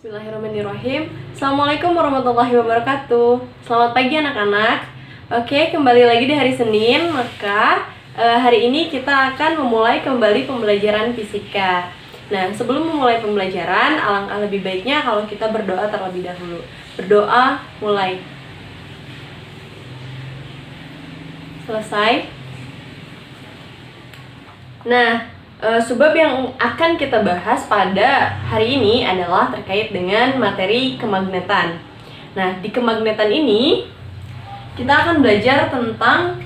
Bismillahirrahmanirrahim. Assalamualaikum warahmatullahi wabarakatuh. Selamat pagi anak-anak. Oke, kembali lagi di hari Senin. Maka hari ini kita akan memulai kembali pembelajaran fisika. Nah, sebelum memulai pembelajaran, alangkah lebih baiknya kalau kita berdoa terlebih dahulu. Berdoa, mulai. Selesai. Nah, sebab yang akan kita bahas pada hari ini adalah terkait dengan materi kemagnetan. Nah, di kemagnetan ini kita akan belajar tentang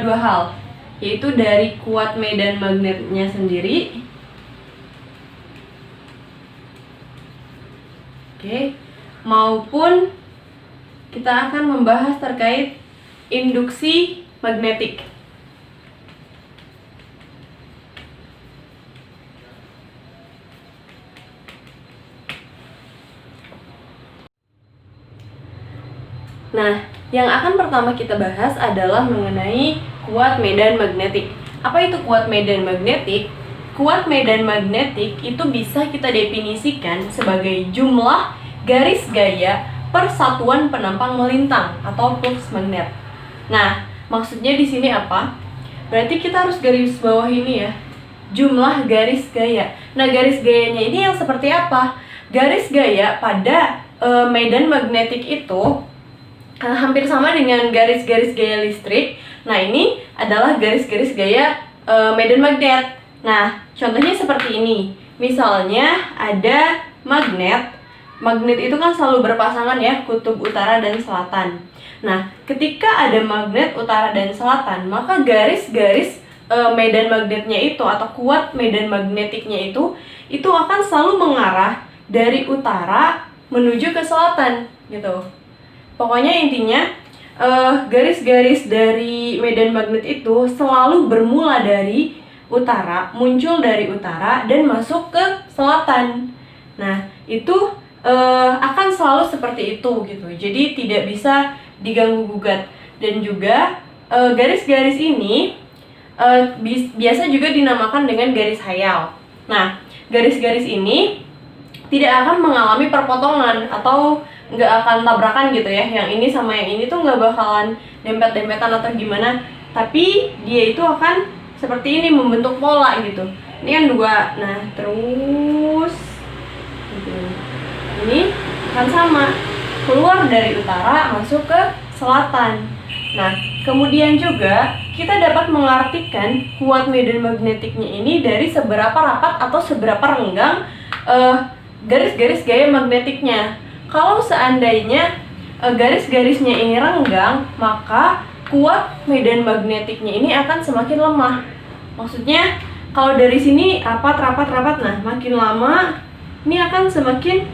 dua hal, yaitu dari kuat medan magnetnya sendiri. Maupun kita akan membahas terkait induksi magnetik. Nah, yang akan pertama kita bahas adalah mengenai kuat medan magnetik. Apa itu kuat medan magnetik? Kuat medan magnetik itu bisa kita definisikan sebagai jumlah garis gaya per satuan penampang melintang atau flux magnet. Nah, maksudnya di sini apa? Berarti kita harus garis bawah ini ya, jumlah garis gaya. Nah, garis gayanya ini yang seperti apa? Garis gaya pada medan magnetik itu hampir sama dengan garis-garis gaya listrik. Nah, ini adalah garis-garis gaya medan magnet. Nah, contohnya seperti ini. Misalnya ada magnet. Magnet itu kan selalu berpasangan ya, kutub utara dan selatan. Nah, ketika ada magnet utara dan selatan, maka garis-garis medan magnetnya itu atau kuat medan magnetiknya itu akan selalu mengarah dari utara menuju ke selatan gitu. Pokoknya intinya garis-garis dari medan magnet itu selalu bermula dari utara, muncul dari utara dan masuk ke selatan. Nah, itu akan selalu seperti itu gitu. Jadi tidak bisa diganggu gugat. Dan juga garis-garis ini biasa juga dinamakan dengan garis hayal. Nah, garis-garis ini tidak akan mengalami perpotongan atau nggak akan tabrakan gitu ya, yang ini sama yang ini tuh nggak bakalan dempet-dempetan atau gimana, tapi dia itu akan seperti ini, membentuk pola gitu. Ini kan dua, nah terus gitu. Ini akan sama, keluar dari utara masuk ke selatan. Nah, kemudian juga kita dapat mengartikan kuat medan magnetiknya ini dari seberapa rapat atau seberapa renggang garis-garis gaya magnetiknya. Kalau seandainya garis-garisnya ini renggang, maka kuat medan magnetiknya ini akan semakin lemah. Maksudnya kalau dari sini rapat, nah makin lama ini akan semakin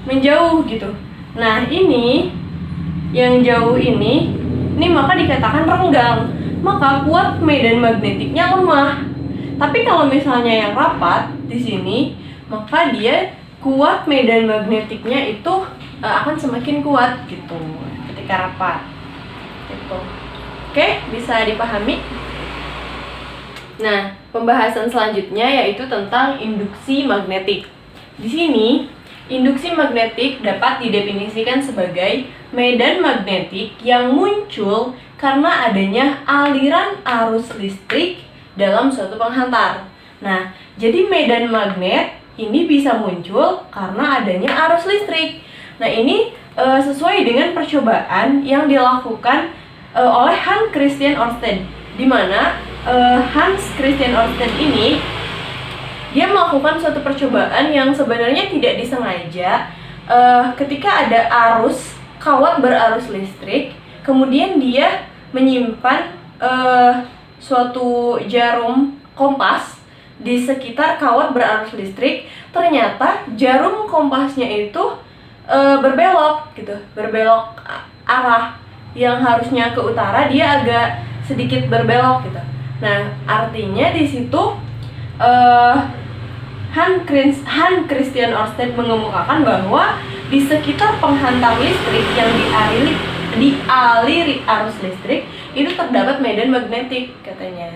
menjauh gitu. Nah, ini yang jauh ini maka dikatakan renggang, maka kuat medan magnetiknya lemah. Tapi kalau misalnya yang rapat di sini, maka dia kuat medan magnetiknya itu akan semakin kuat gitu ketika rapat gitu. Oke, bisa dipahami? Nah, pembahasan selanjutnya yaitu tentang induksi magnetik. Di sini, induksi magnetik dapat didefinisikan sebagai medan magnetik yang muncul karena adanya aliran arus listrik dalam suatu penghantar. Nah, jadi medan magnet ini bisa muncul karena adanya arus listrik. Nah, ini sesuai dengan percobaan yang dilakukan oleh Hans Christian Ørsted, di mana Hans Christian Ørsted ini dia melakukan suatu percobaan yang sebenarnya tidak disengaja. Ketika ada arus kawat berarus listrik, kemudian dia menyimpan suatu jarum kompas di sekitar kawat berarus listrik. Ternyata jarum kompasnya itu berbelok gitu, berbelok arah, yang harusnya ke utara dia agak sedikit berbelok gitu. Nah, artinya di situ Hans Christian Ørsted mengemukakan bahwa di sekitar penghantar listrik yang dialiri arus listrik itu terdapat medan magnetik katanya.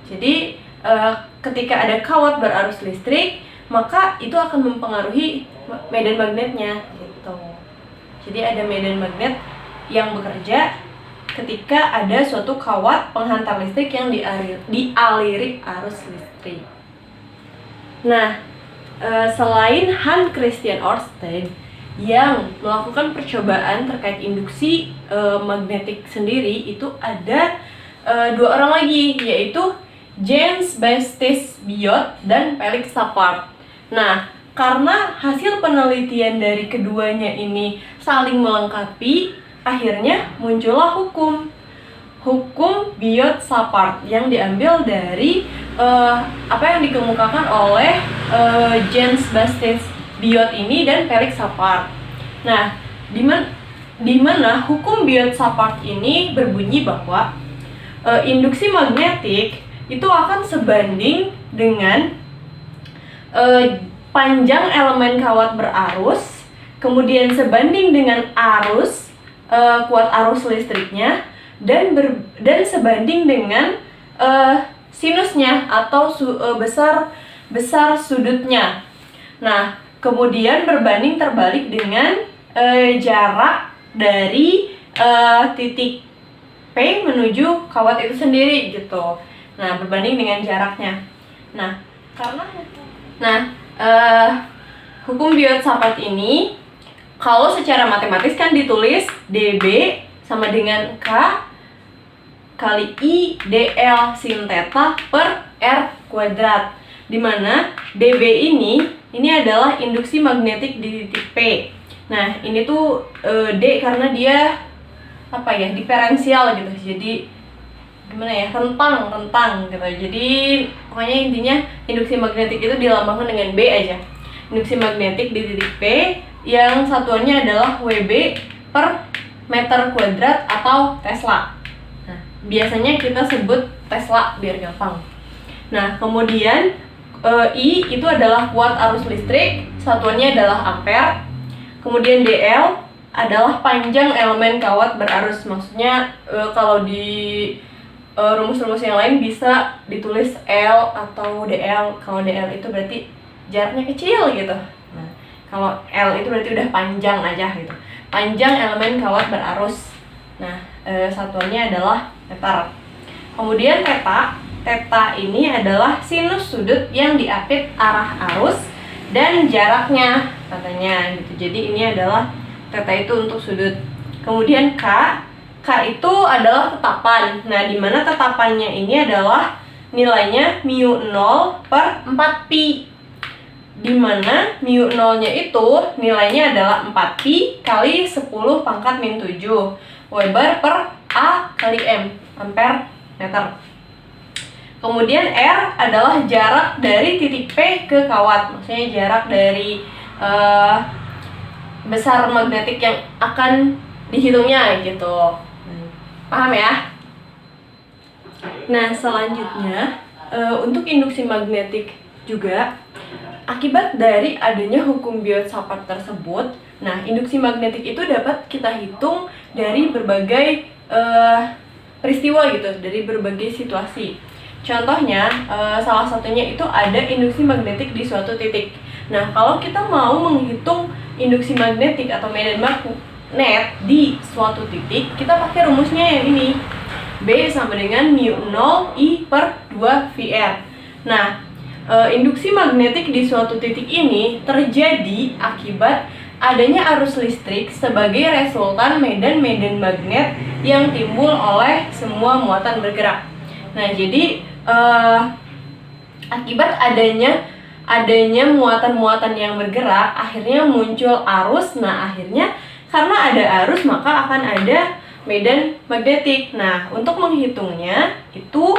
Jadi ketika ada kawat berarus listrik, maka itu akan mempengaruhi medan magnetnya gitu. Jadi ada medan magnet yang bekerja ketika ada suatu kawat penghantar listrik yang dialiri arus listrik. Nah, selain Hans Christian Ørsted yang melakukan percobaan terkait induksi magnetik sendiri, itu ada dua orang lagi, yaitu James Baptist Biot dan Felix Sapard. Nah, karena hasil penelitian dari keduanya ini saling melengkapi, akhirnya muncullah hukum Biot-Sapard yang diambil dari apa yang dikemukakan oleh James Baptist Biot ini dan Felix Sapard. Nah, di mana hukum Biot-Sapard ini berbunyi bahwa induksi magnetik itu akan sebanding dengan panjang elemen kawat berarus, kemudian sebanding dengan arus kuat arus listriknya, dan sebanding dengan sinusnya atau besar sudutnya. Nah, kemudian berbanding terbalik dengan jarak dari titik P menuju kawat itu sendiri gitu. Nah, berbanding dengan jaraknya. Nah, hukum Biot-Sapard ini kalau secara matematis kan ditulis dB sama dengan K kali I dl sin theta per R kuadrat, dimana dB ini adalah induksi magnetik di titik P. Nah, ini tuh D karena dia diferensial gitu, jadi gimana ya, rentang gitu. Jadi pokoknya intinya induksi magnetik itu dilambangkan dengan B aja. Induksi magnetik di titik P yang satuannya adalah Wb per meter kuadrat atau Tesla. Nah, biasanya kita sebut Tesla biar gampang. Nah, kemudian I itu adalah kuat arus listrik, satuannya adalah ampere. Kemudian dl adalah panjang elemen kawat berarus. Maksudnya kalau di rumus-rumus yang lain bisa ditulis L atau DL. Kalau DL itu berarti jaraknya kecil gitu. Nah, kalau L itu berarti udah panjang aja gitu. Panjang elemen kawat berarus. Nah, satuannya adalah meter. Kemudian theta ini adalah sinus sudut yang diapit arah arus dan jaraknya katanya gitu. Jadi ini adalah theta itu untuk sudut. Kemudian K itu adalah tetapan. Nah, di mana tetapannya ini adalah nilainya mu 0 per 4pi. Di mana mu 0-nya itu nilainya adalah 4pi kali 10 pangkat min 7 Weber per A kali M, ampere meter. Kemudian R adalah jarak dari titik P ke kawat. Maksudnya jarak dari besar magnetik yang akan dihitungnya gitu. Paham ya? Nah, selanjutnya untuk induksi magnetik juga akibat dari adanya hukum Biot-Sapard tersebut. Nah, induksi magnetik itu dapat kita hitung dari berbagai peristiwa gitu, dari berbagai situasi. Contohnya, salah satunya itu ada induksi magnetik di suatu titik. Nah, kalau kita mau menghitung induksi magnetik atau medan magnet di suatu titik, kita pakai rumusnya yang ini. B sama dengan mu 0 I per 2 VR. Nah, induksi magnetik di suatu titik ini terjadi akibat adanya arus listrik sebagai resultan medan-medan magnet yang timbul oleh semua muatan bergerak. Nah, jadi akibat adanya muatan-muatan yang bergerak, akhirnya muncul arus. Nah, akhirnya karena ada arus maka akan ada medan magnetik. Nah, untuk menghitungnya itu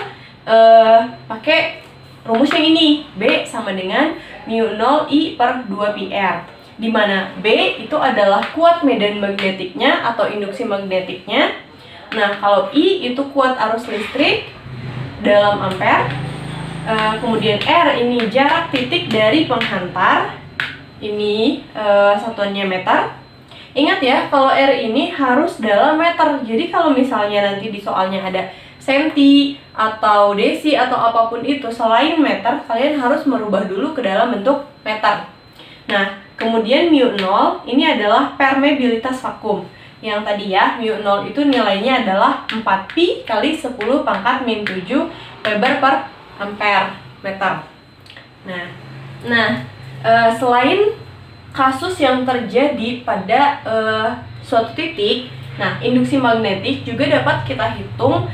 pakai rumus yang ini. B sama dengan mu 0 I per 2 PR, di mana B itu adalah kuat medan magnetiknya atau induksi magnetiknya. Nah, kalau I itu kuat arus listrik dalam ampere. Kemudian R ini jarak titik dari penghantar. Ini satuannya meter. Ingat ya, kalau R ini harus dalam meter. Jadi kalau misalnya nanti di soalnya ada senti atau desi atau apapun itu selain meter, kalian harus merubah dulu ke dalam bentuk meter. Nah, Kemudian mu0 ini adalah permeabilitas vakum. Yang tadi ya, mu0 itu nilainya adalah 4pi kali 10 pangkat min 7 Weber per ampere meter. Nah, selain kasus yang terjadi pada suatu titik, nah induksi magnetik juga dapat kita hitung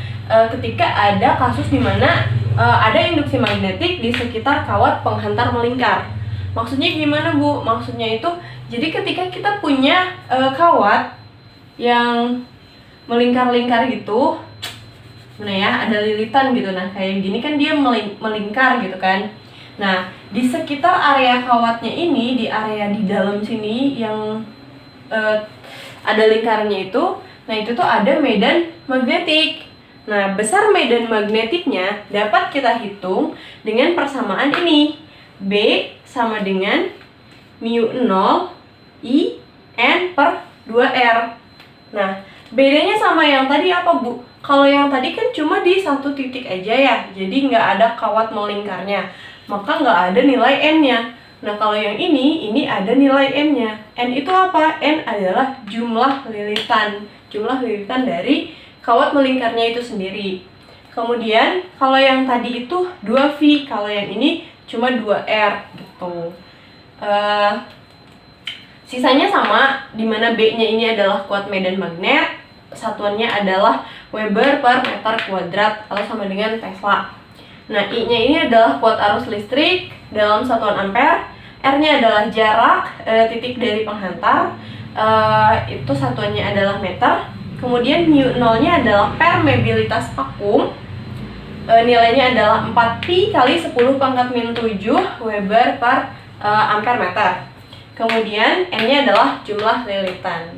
ketika ada kasus di mana ada induksi magnetik di sekitar kawat penghantar melingkar. Maksudnya gimana, Bu? Maksudnya itu, jadi ketika kita punya kawat yang melingkar-lingkar gitu, mana ya, ada lilitan gitu. Nah, kayak gini kan dia melingkar gitu kan. Nah, di sekitar area kawatnya ini, di area di dalam sini yang ada lingkarnya itu, nah itu tuh ada medan magnetik. Nah, besar medan magnetiknya dapat kita hitung dengan persamaan ini. B sama dengan mu0 I N per 2R. Nah, bedanya sama yang tadi apa, Bu? Kalau yang tadi kan cuma di satu titik aja ya, jadi nggak ada kawat melingkarnya, maka nggak ada nilai N-nya. Nah, kalau yang ini ada nilai N-nya. N itu apa? N adalah jumlah lilitan dari kawat melingkarnya itu sendiri. Kemudian, kalau yang tadi itu 2V, kalau yang ini cuma 2R gitu. Sisanya sama, dimana B-nya ini adalah kuat medan magnet, satuannya adalah Weber per meter kuadrat atau sama dengan Tesla. Nah, I-nya ini adalah kuat arus listrik dalam satuan ampere, R-nya adalah jarak titik dari penghantar, itu satuannya adalah meter. Kemudian mu0-nya adalah permeabilitas vakum, nilainya adalah 4pi kali 10 pangkat min 7 Weber per ampere meter. Kemudian N-nya adalah jumlah lilitan.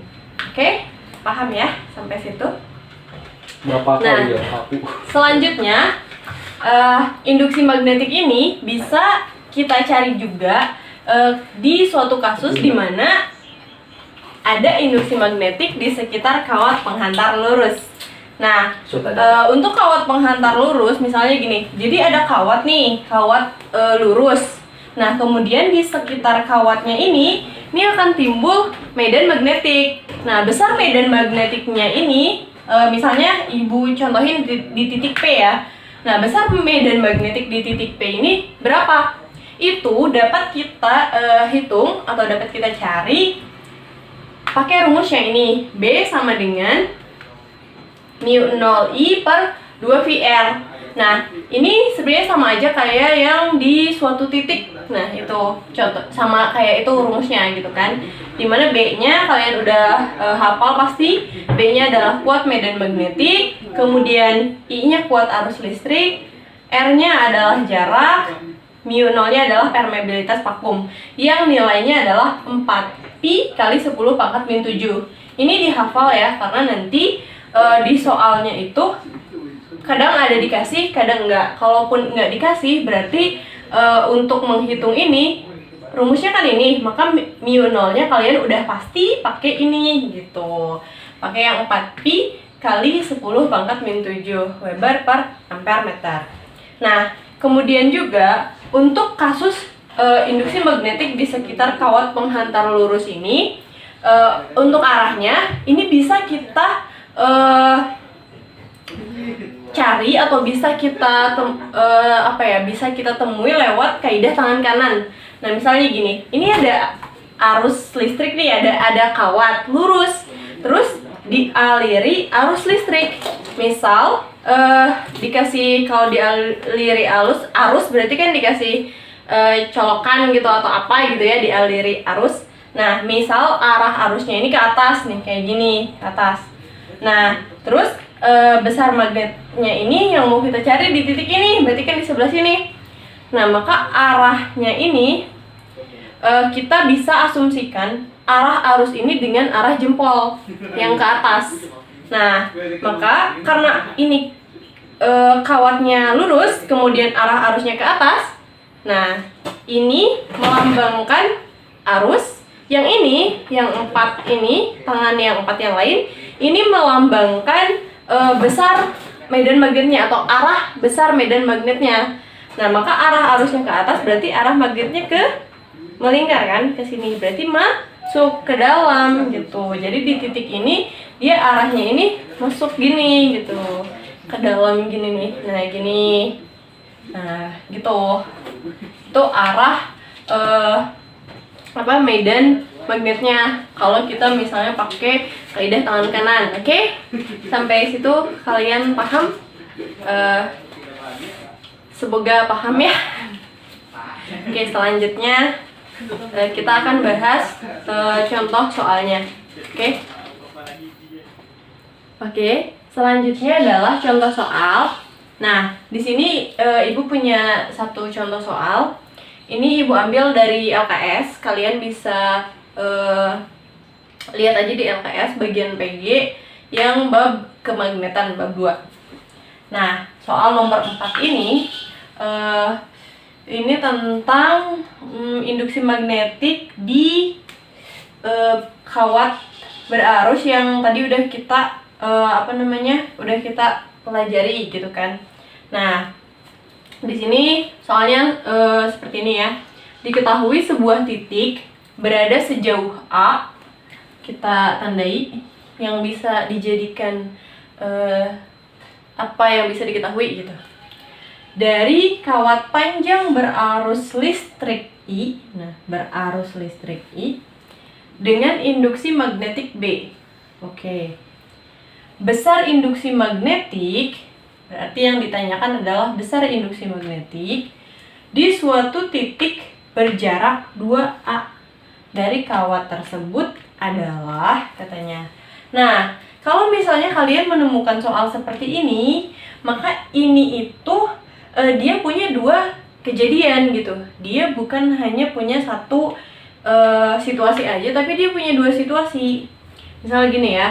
Oke, paham ya sampai situ? Berapa kali ya? Selanjutnya, induksi magnetik ini bisa kita cari juga di suatu kasus di mana ada induksi magnetik di sekitar kawat penghantar lurus. Nah, untuk kawat penghantar lurus, misalnya gini, jadi ada kawat nih, kawat lurus. Nah, kemudian di sekitar kawatnya ini akan timbul medan magnetik. Nah, besar medan magnetiknya ini, misalnya Ibu contohin di titik P ya. Nah, besar medan magnetik di titik P ini berapa? Itu dapat kita hitung atau dapat kita cari pakai rumus yang ini. B sama dengan mu0I per 2VR. Nah, ini sebenarnya sama aja kayak yang di suatu titik. Nah, itu contoh sama kayak itu rumusnya gitu kan. Dimana B-nya kalian udah hafal pasti. B-nya adalah kuat medan magnetik, kemudian I-nya kuat arus listrik, R-nya adalah jarak, mu0-nya adalah permeabilitas vakum yang nilainya adalah 4pi kali 10 pangkat min 7. Ini dihafal ya, karena nanti di soalnya itu kadang ada dikasih, kadang enggak. Kalaupun enggak dikasih, berarti untuk menghitung ini rumusnya kan ini, maka mu0-nya kalian udah pasti pakai ini gitu. Pakai yang 4pi kali 10 pangkat min 7 Weber per ampere meter. Nah, kemudian juga untuk kasus induksi magnetik di sekitar kawat penghantar lurus ini, untuk arahnya ini bisa kita cari atau bisa kita bisa kita temui lewat kaidah tangan kanan. Nah, misalnya gini, ini ada arus listrik nih, ada kawat lurus, terus dialiri arus listrik. Misal dikasih, kalau dialiri arus berarti kan dikasih colokan gitu atau apa gitu ya, dialiri arus. Nah, misal arah arusnya ini ke atas nih, kayak gini, ke atas. Nah, terus besar magnetnya ini yang mau kita cari di titik ini, berarti kan di sebelah sini. Nah, maka arahnya ini kita bisa asumsikan arah arus ini dengan arah jempol yang ke atas. Nah, maka karena ini kawatnya lurus, kemudian arah arusnya ke atas, nah ini melambangkan arus. Yang ini, yang 4 ini, tangan yang 4 yang lain, ini melambangkan besar medan magnetnya atau arah besar medan magnetnya. Nah, maka arah arusnya ke atas berarti arah magnetnya ke melingkar kan ke sini, berarti masuk ke dalam gitu. Jadi di titik ini dia arahnya ini masuk gini gitu, ke dalam gini nih. Nah gini, nah gitu. Itu arah medan magnetnya kalau kita misalnya pakai kaidah tangan kanan. Oke? Sampai situ kalian paham? Semoga paham ya. Oke, selanjutnya kita akan bahas contoh soalnya. Oke? Oke, selanjutnya adalah contoh soal. Nah, di sini Ibu punya satu contoh soal. Ini Ibu ambil dari LKS. Kalian bisa lihat aja di LKS bagian PG yang bab kemagnetan bab 2. Nah, soal nomor 4 ini tentang induksi magnetik di kawat berarus yang tadi udah kita udah kita pelajari gitu kan. Nah, di sini soalnya seperti ini ya. Diketahui sebuah titik berada sejauh A, kita tandai yang bisa dijadikan apa yang bisa diketahui gitu. Dari kawat panjang berarus listrik I, nah berarus listrik I dengan induksi magnetik B. Oke. Besar induksi magnetik, berarti yang ditanyakan adalah besar induksi magnetik di suatu titik berjarak 2A dari kawat tersebut adalah katanya. Nah, kalau misalnya kalian menemukan soal seperti ini, maka ini itu dia punya dua kejadian gitu. Dia bukan hanya punya satu situasi aja, tapi dia punya dua situasi. Misalnya gini ya.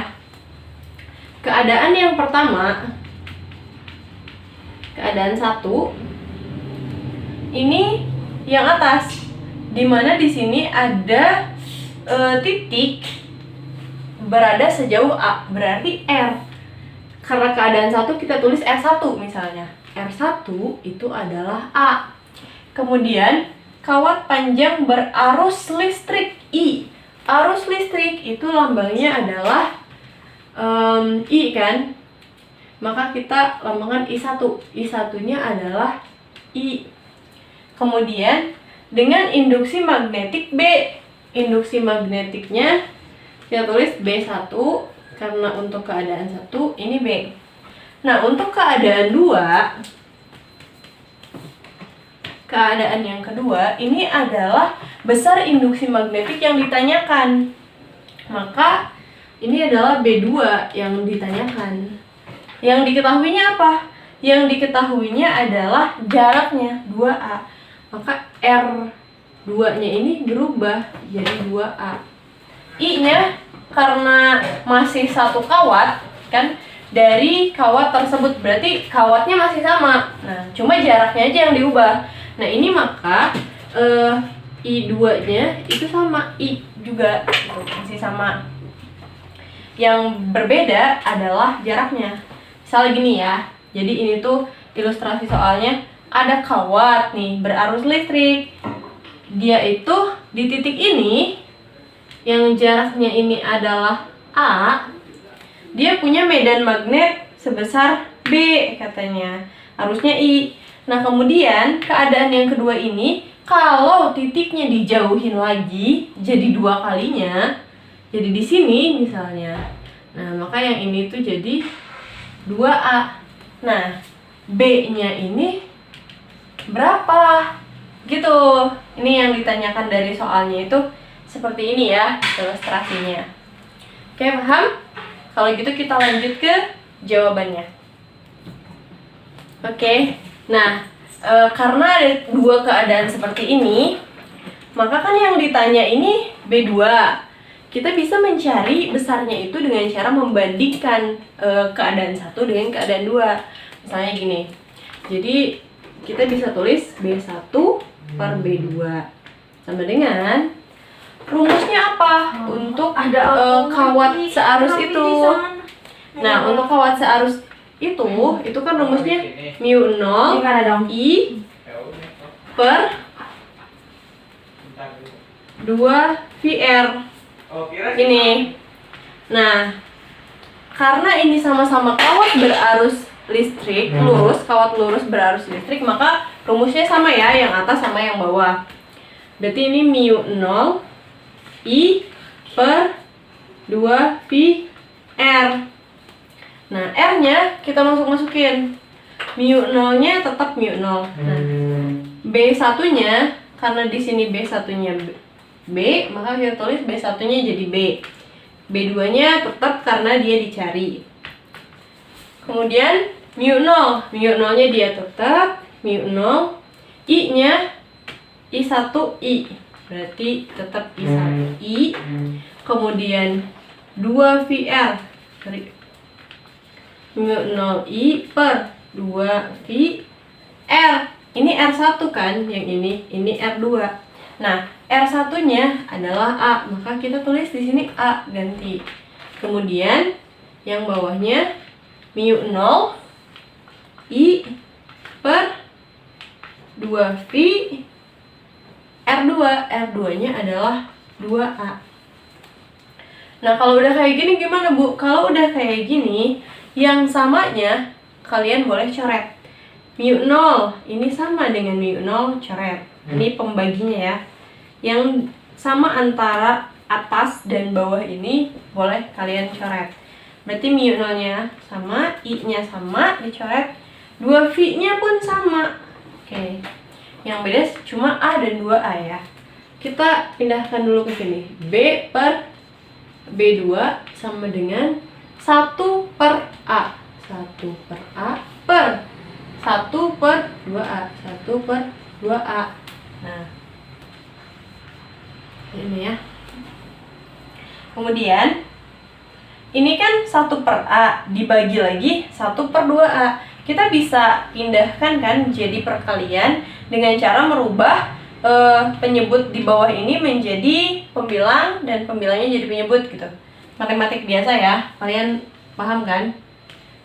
Keadaan yang pertama, keadaan 1 ini yang atas, dimana di sini ada titik berada sejauh A, berarti R. Karena keadaan 1 kita tulis R1 misalnya. R1 itu adalah A. Kemudian kawat panjang berarus listrik I. Arus listrik itu lambangnya adalah I kan. Maka kita lambangkan I1. I1-nya adalah I. Kemudian dengan induksi magnetik B. Induksi magnetiknya kita tulis B1 karena untuk keadaan 1 ini B. Nah, untuk keadaan 2, keadaan yang kedua ini adalah besar induksi magnetik yang ditanyakan. Maka ini adalah B2 yang ditanyakan. Yang diketahuinya apa? Yang diketahuinya adalah jaraknya 2A. Maka R2-nya ini berubah jadi 2A. I-nya karena masih satu kawat kan, dari kawat tersebut, berarti kawatnya masih sama. Nah, cuma jaraknya aja yang diubah. Nah, ini maka I2-nya itu sama I juga, masih sama. Yang berbeda adalah jaraknya. Misalnya gini ya. Jadi ini tuh ilustrasi soalnya, ada kawat nih berarus listrik. Dia itu di titik ini yang jaraknya ini adalah A, dia punya medan magnet sebesar B katanya, arusnya I. Nah, kemudian keadaan yang kedua ini, kalau titiknya dijauhin lagi jadi 2 kalinya, jadi di sini misalnya. Nah, maka yang ini tuh jadi 2A. Nah, B-nya ini berapa? Gitu. Ini yang ditanyakan dari soalnya itu seperti ini ya ilustrasinya. Oke, paham? Kalau gitu kita lanjut ke jawabannya. Oke. Nah, karena ada 2 keadaan seperti ini, maka kan yang ditanya ini B2. Kita bisa mencari besarnya itu dengan cara membandingkan keadaan 1 dengan keadaan 2. Misalnya gini. Jadi, kita bisa tulis B1 per B2 sama dengan rumusnya apa untuk kawat searus itu. Nah, untuk kawat searus itu kan rumusnya mu 0 I per 2VR. Ini. Nah, karena ini sama-sama kawat berarus listrik, kawat lurus berarus listrik, maka rumusnya sama ya, yang atas sama yang bawah. Berarti ini mu 0 I per 2VR. Nah, R-nya kita masukin. Mu 0-nya tetap mu 0. Nah, B1-nya, karena di sini B1-nya B, maka kita tulis B1-nya jadi B. B2-nya tetap karena dia dicari. Kemudian mu 0, mu 0-nya dia tetap mu 0, I-nya I1 I. Berarti tetap I1 I. Kemudian 2VR. Mu 0 I per 2VR. Ini R1 kan, yang ini R2. Nah, R1-nya adalah A, maka kita tulis di sini A ganti. Kemudian yang bawahnya mu 0 I per 2V R2. R2-nya adalah 2A. Nah, kalau udah kayak gini gimana, Bu? Kalau udah kayak gini, yang samanya kalian boleh coret. Mu 0 ini sama dengan mu 0, coret. Ini pembaginya ya. Yang sama antara atas dan bawah ini boleh kalian coret. Berarti mu 0-nya sama, I-nya sama, dicoret. 2V-nya pun sama. Oke. Yang beda cuma A dan 2A ya. Kita pindahkan dulu ke sini. B per B2 sama dengan 1 per A. 1 per A per 1 per 2A. 1 per 2A. Nah, ini ya. Kemudian ini kan 1 per A dibagi lagi 1 per 2A. Kita bisa pindahkan kan jadi perkalian dengan cara merubah penyebut di bawah ini menjadi pembilang dan pembilangnya jadi penyebut gitu. Matematik biasa ya, kalian paham kan?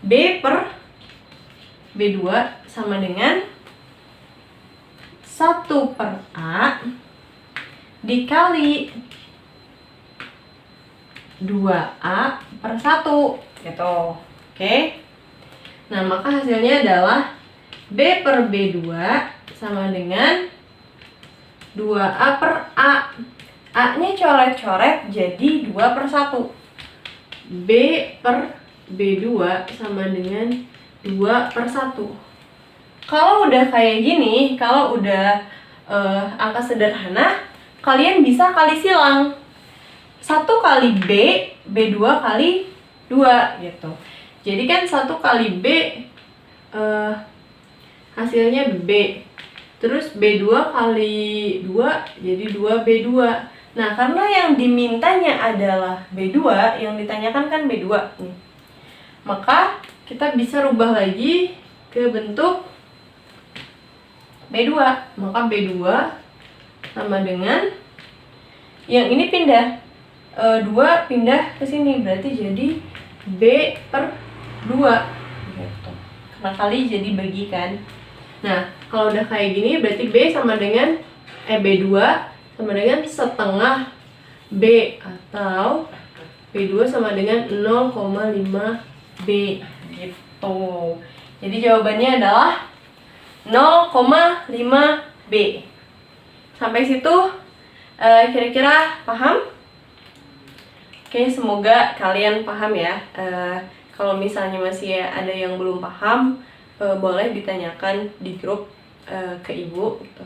B per B2 sama dengan 1 per A dikali 2A per 1 gitu. Oke. Nah, maka hasilnya adalah B per B2 sama dengan 2A per A. A-nya coret-coret jadi 2 per 1. B per B2 sama dengan 2 per 1. Kalau udah kayak gini, kalau udah angka sederhana, kalian bisa kali silang. 1 kali B, B2 kali 2 gitu. Jadi kan 1 kali B hasilnya B. Terus B2 kali 2 jadi 2B2. Nah, karena yang dimintanya adalah B2, yang ditanyakan kan B2 nih. Maka kita bisa rubah lagi ke bentuk B2. Maka B2 sama dengan yang ini pindah 2 pindah ke sini, berarti jadi B per 2 gitu. Karena kali jadi bagi kan. Nah, kalau udah kayak gini berarti B sama dengan B2 sama dengan setengah B atau B2 sama dengan 0,5 B gitu. Jadi jawabannya adalah 0,5 B. Sampai situ kira-kira paham? Oke, semoga kalian paham ya. Kalau misalnya masih ada yang belum paham, boleh ditanyakan di grup ke ibu gitu.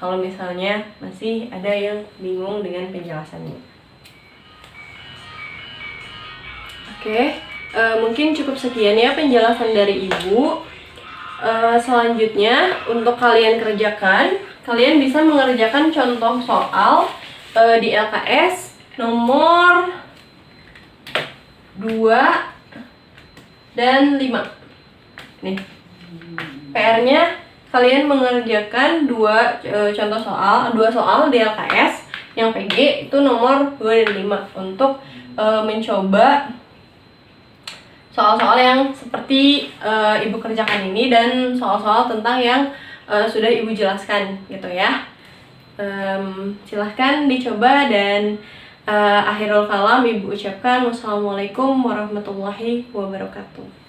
Kalau misalnya masih ada yang bingung dengan penjelasannya. Oke, mungkin cukup sekian ya penjelasan dari ibu. Selanjutnya untuk kalian kerjakan, kalian bisa mengerjakan contoh soal di LKS nomor 2 dan 5. Nih, PR-nya kalian mengerjakan dua soal di LKS yang PG itu nomor 2 dan 5 untuk mencoba soal-soal yang seperti ibu kerjakan ini dan soal-soal tentang yang sudah ibu jelaskan gitu ya. Silahkan dicoba dan akhirul kalam Ibu ucapkan wassalamualaikum warahmatullahi wabarakatuh.